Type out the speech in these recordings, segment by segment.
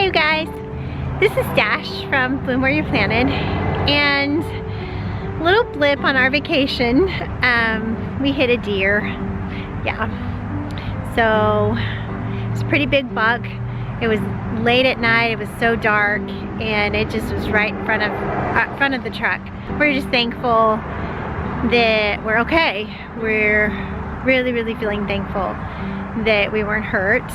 Hey you guys, this is Dash from Bloom Where You're Planted, and a little blip on our vacation. We hit a deer. Yeah, so it's a pretty big buck. It was late at night, it was so dark, and it just was right in front of the truck. We're just thankful that we're okay. We're really feeling thankful that we weren't hurt.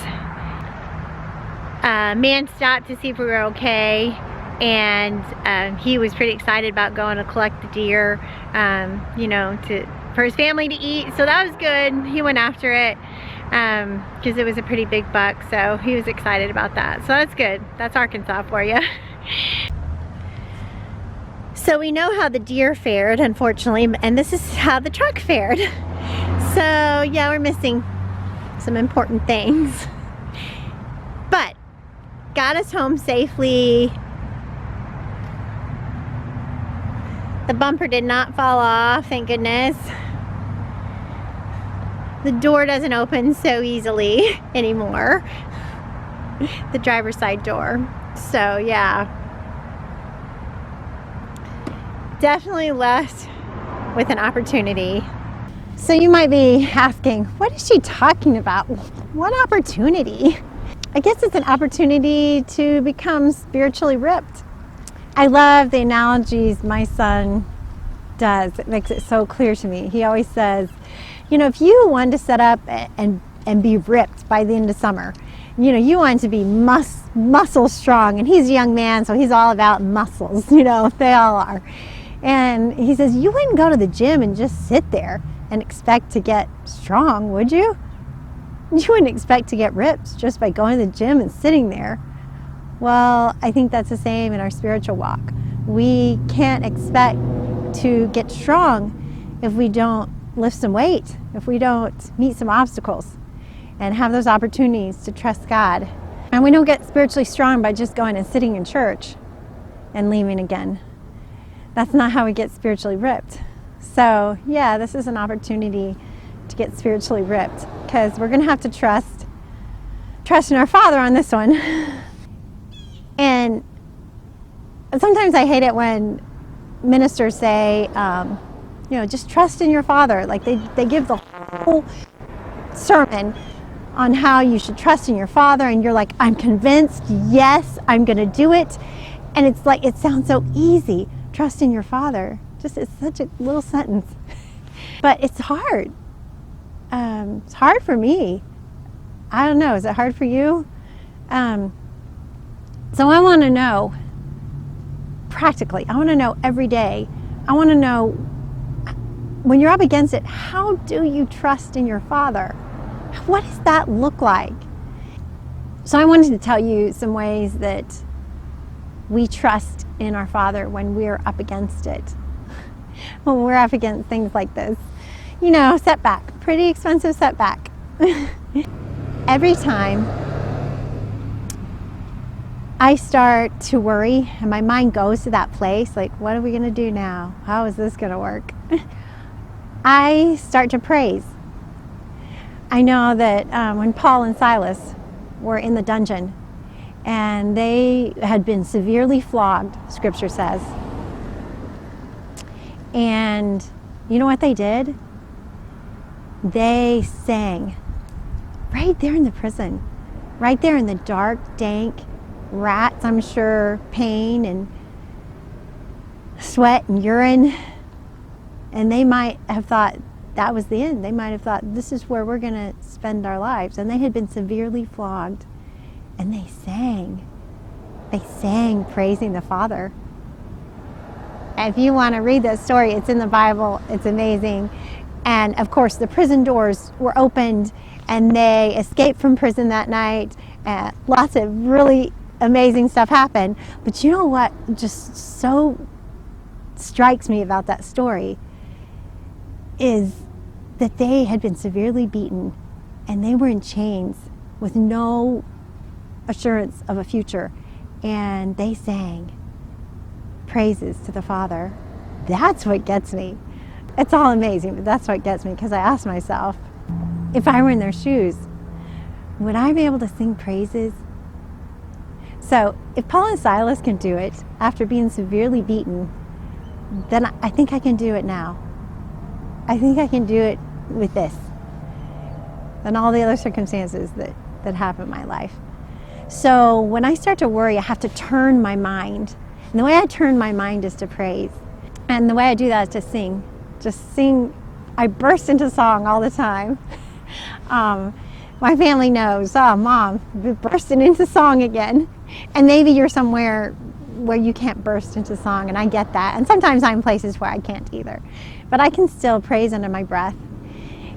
Man stopped to see if we were okay, and he was pretty excited about going to collect the deer, you know, for his family to eat, so that was good. He went after it because it was a pretty big buck, so he was excited about that, so that's good. That's Arkansas for you. So we know how the deer fared, unfortunately, and this is how the truck fared. So yeah, we're missing some important things, but got us home safely. The bumper did not fall off, thank goodness. The door doesn't open so easily anymore, the driver's side door. So yeah, definitely left with an opportunity. So you might be asking, what is she talking about? What opportunity? I guess it's an opportunity to become spiritually ripped. I love the analogies my son does. It makes it so clear to me. He always says, you know, if you wanted to set up and be ripped by the end of summer, you know, you want to be muscle strong, and he's a young man, so he's all about muscles, you know, they all are. And he says, you wouldn't go to the gym and just sit there and expect to get strong, would you? You wouldn't expect to get ripped just by going to the gym and sitting there. Well, I think that's the same in our spiritual walk. We can't expect to get strong if we don't lift some weight, if we don't meet some obstacles and have those opportunities to trust God. And we don't get spiritually strong by just going and sitting in church and leaving again. That's not how we get spiritually ripped. So yeah, this is an opportunity to get spiritually ripped, because we're going to have to trust in our Father on this one. And sometimes I hate it when ministers say, you know, just trust in your Father. Like they give the whole sermon on how you should trust in your Father, and you're like, I'm convinced, yes, I'm going to do it. And it's like, it sounds so easy. Trust in your Father. Just, it's such a little sentence. But it's hard. It's hard for me. I don't know, is it hard for you? So I want to know, practically, I want to know every day, I want to know, when you're up against it, how do you trust in your Father? What does that look like? So I wanted to tell you some ways that we trust in our Father when we're up against it. When we're up against things like this. You know, setback, pretty expensive setback. Every time I start to worry and my mind goes to that place, like, what are we going to do now? How is this going to work? I start to praise. I know that when Paul and Silas were in the dungeon and they had been severely flogged, Scripture says, and you know what they did? They sang right there in the prison, right there in the dark, dank, rats, I'm sure, pain and sweat and urine. And they might have thought that was the end. They might have thought, this is where we're going to spend our lives. And they had been severely flogged. And they sang. They sang praising the Father. If you want to read this story, it's in the Bible. It's amazing. And of course, the prison doors were opened and they escaped from prison that night. Lots of really amazing stuff happened. But you know what just so strikes me about that story is that they had been severely beaten and they were in chains with no assurance of a future. And they sang praises to the Father. That's what gets me. It's all amazing, but that's what gets me, because I ask myself, if I were in their shoes, would I be able to sing praises? So if Paul and Silas can do it after being severely beaten, then I think I can do it now. I think I can do it with this and all the other circumstances that happen in my life. So when I start to worry, I have to turn my mind. And the way I turn my mind is to praise. And the way I do that is to sing. Just sing. I burst into song all the time. My family knows, oh, Mom, you're bursting into song again. And maybe you're somewhere where you can't burst into song, and I get that. And sometimes I'm in places where I can't either. But I can still praise under my breath.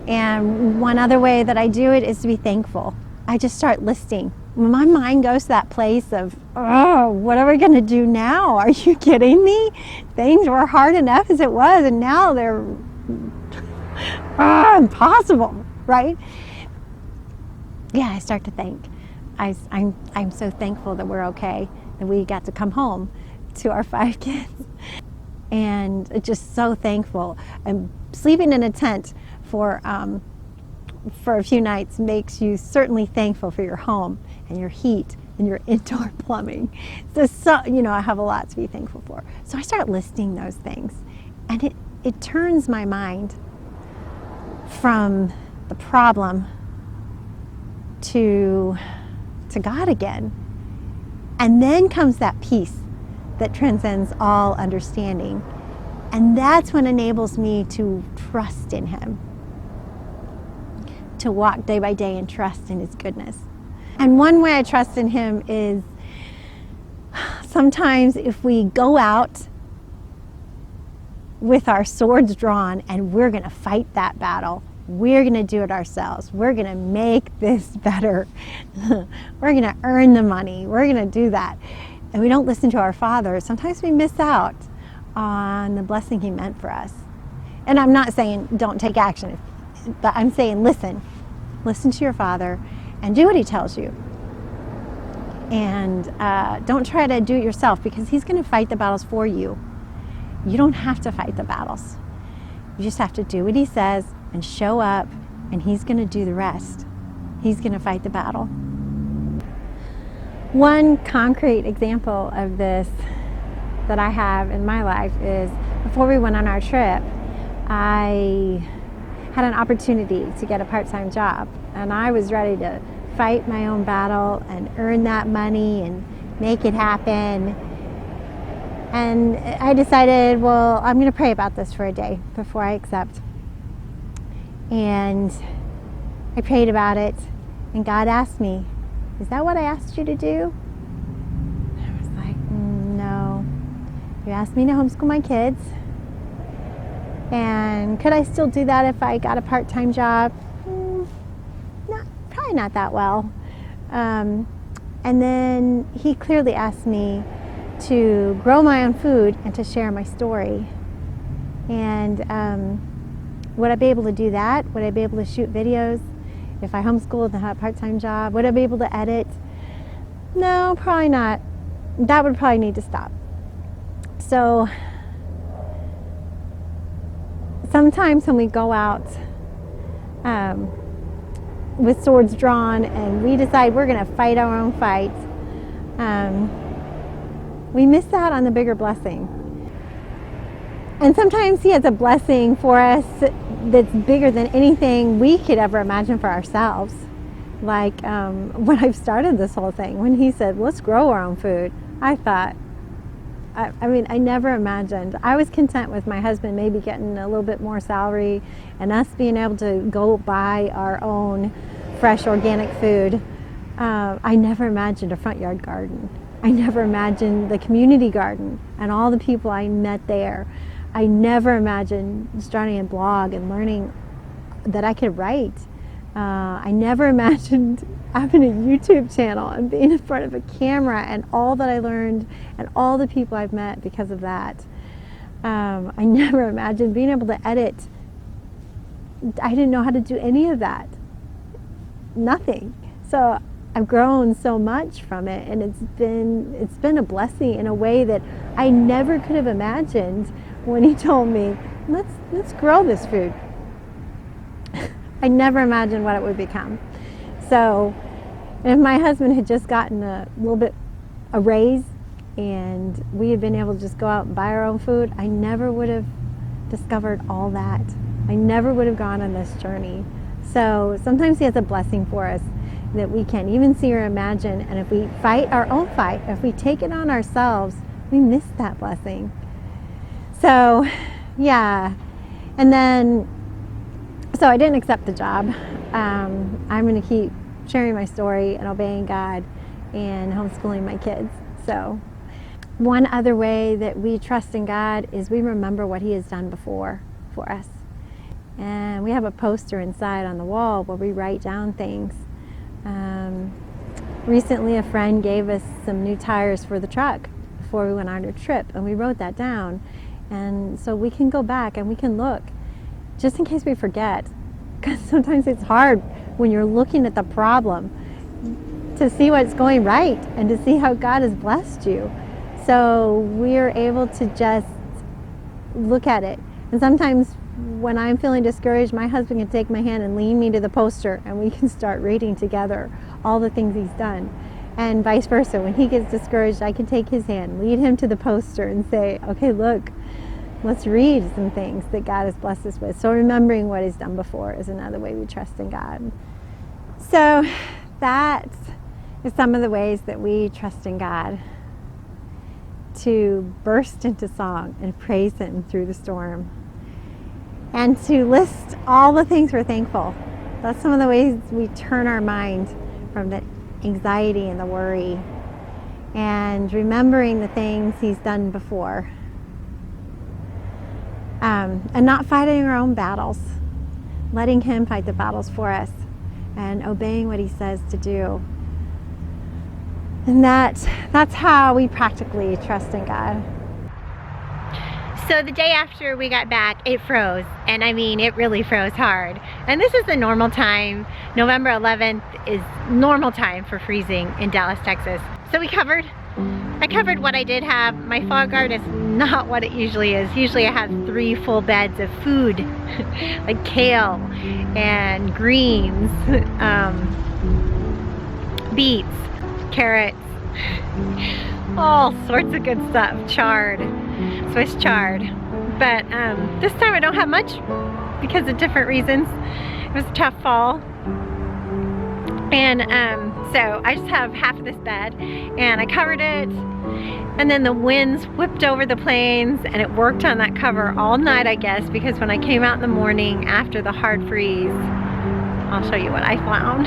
And one other way that I do it is to be thankful. I just start listing. When my mind goes to that place of, oh, what are we going to do now? Are you kidding me? Things were hard enough as it was, and now they're impossible, right? Yeah, I start to think. I'm so thankful that we're okay, that we got to come home to our 5 kids. And just so thankful. And sleeping in a tent for a few nights makes you certainly thankful for your home and your heat and your indoor plumbing. So I have a lot to be thankful for. So I start listing those things, and it turns my mind from the problem to God again. And then comes that peace that transcends all understanding. And that's what enables me to trust in Him, to walk day by day and trust in His goodness. And one way I trust in Him is sometimes if we go out with our swords drawn and we're going to fight that battle, we're going to do it ourselves. We're going to make this better. We're going to earn the money. We're going to do that. And we don't listen to our Father. Sometimes we miss out on the blessing He meant for us. And I'm not saying don't take action, but I'm saying listen to your Father and do what He tells you. And don't try to do it yourself, because He's going to fight the battles for you. You don't have to fight the battles. You just have to do what He says and show up, and He's going to do the rest. He's going to fight the battle. One concrete example of this that I have in my life is before we went on our trip, I had an opportunity to get a part-time job, and I was ready to fight my own battle and earn that money and make it happen. And I decided, well, I'm going to pray about this for a day before I accept. And I prayed about it, and God asked me, is that what I asked you to do? And I was like, no. You asked me to homeschool my kids. And could I still do that if I got a part-time job? Probably not that well. And then He clearly asked me to grow my own food and to share my story. And would I be able to do that? Would I be able to shoot videos if I homeschooled and had a part-time job? Would I be able to edit? No, probably not. That would probably need to stop. So sometimes when we go out with swords drawn and we decide we're going to fight our own fight, we miss out on the bigger blessing. And sometimes He has a blessing for us that's bigger than anything we could ever imagine for ourselves. Like when I started this whole thing, when He said, let's grow our own food, I thought, I never imagined. I was content with my husband maybe getting a little bit more salary and us being able to go buy our own fresh organic food. I never imagined a front yard garden. I never imagined the community garden and all the people I met there. I never imagined starting a blog and learning that I could write. I never imagined having a YouTube channel and being in front of a camera, and all that I learned and all the people I've met because of that. I never imagined being able to edit. I didn't know how to do any of that. Nothing. So I've grown so much from it, and it's been a blessing in a way that I never could have imagined when He told me, let's grow this food. I never imagined what it would become. So if my husband had just gotten a little bit a raise and we had been able to just go out and buy our own food, I never would have discovered all that. I never would have gone on this journey. So sometimes he has a blessing for us that we can't even see or imagine. And if we fight our own fight, if we take it on ourselves, we miss that blessing. So, yeah. And then, so I didn't accept the job. I'm going to keep sharing my story and obeying God and homeschooling my kids. So, one other way that we trust in God is we remember what He has done before for us. And we have a poster inside on the wall where we write down things. Recently, a friend gave us some new tires for the truck before we went on our trip, and we wrote that down. And so we can go back and we can look, just in case we forget. Because sometimes it's hard when you're looking at the problem to see what's going right and to see how God has blessed you. So we're able to just look at it. And sometimes when I'm feeling discouraged, my husband can take my hand and lean me to the poster and we can start reading together all the things He's done. And vice versa. When he gets discouraged, I can take his hand, lead him to the poster and say, okay, look, let's read some things that God has blessed us with. So remembering what He's done before is another way we trust in God. So that is some of the ways that we trust in God, to burst into song and praise Him through the storm, and to list all the things we're thankful. That's some of the ways we turn our mind from the anxiety and the worry, and remembering the things He's done before, and not fighting our own battles, letting Him fight the battles for us and obeying what He says to do. And that's how we practically trust in God. So the day after we got back, it froze. And I mean, it really froze hard. And this is the normal time. November 11th is normal time for freezing in Dallas, Texas. So I covered what I did have. My fog guard is not what it usually is. Usually I have 3 full beds of food, like kale and greens, beets, carrots, all sorts of good stuff, chard, Swiss chard. But this time I don't have much because of different reasons. It was a tough fall. And so I just have half of this bed and I covered it, and then the winds whipped over the plains and it worked on that cover all night, I guess, because when I came out in the morning after the hard freeze, I'll show you what I found.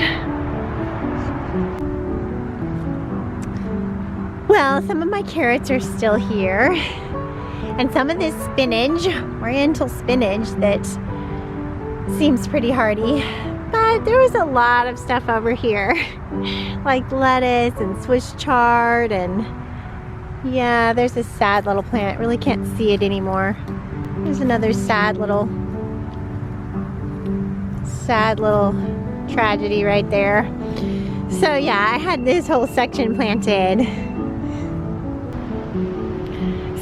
Well, some of my carrots are still here, and some of this spinach, oriental spinach, that seems pretty hardy. But there was a lot of stuff over here, like lettuce and Swiss chard, and yeah, there's this sad little plant. Really can't see it anymore. There's another sad little tragedy right there. So yeah, I had this whole section planted.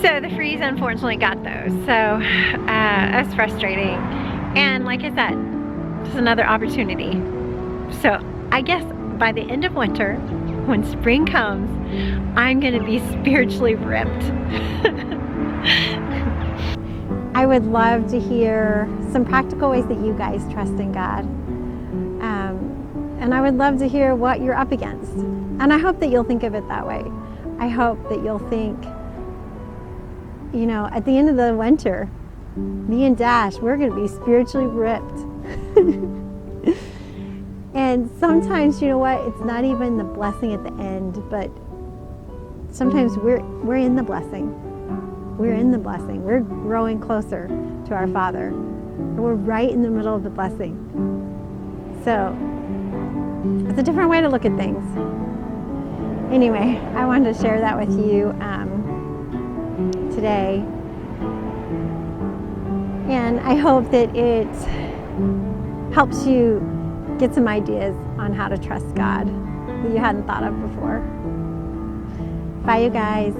So the freeze unfortunately got those. So that's frustrating. And like I said, just another opportunity. So I guess by the end of winter, when spring comes, I'm gonna be spiritually ripped. I would love to hear some practical ways that you guys trust in God. And I would love to hear what you're up against. And I hope that you'll think of it that way. I hope that you'll think, you know, at the end of the winter, me and Dash, we're gonna be spiritually ripped. And sometimes, you know what, it's not even the blessing at the end, but sometimes we're in the blessing. We're in the blessing. We're growing closer to our Father. And we're right in the middle of the blessing. So it's a different way to look at things. Anyway, I wanted to share that with you today. And I hope that it helps you get some ideas on how to trust God that you hadn't thought of before. Bye, you guys.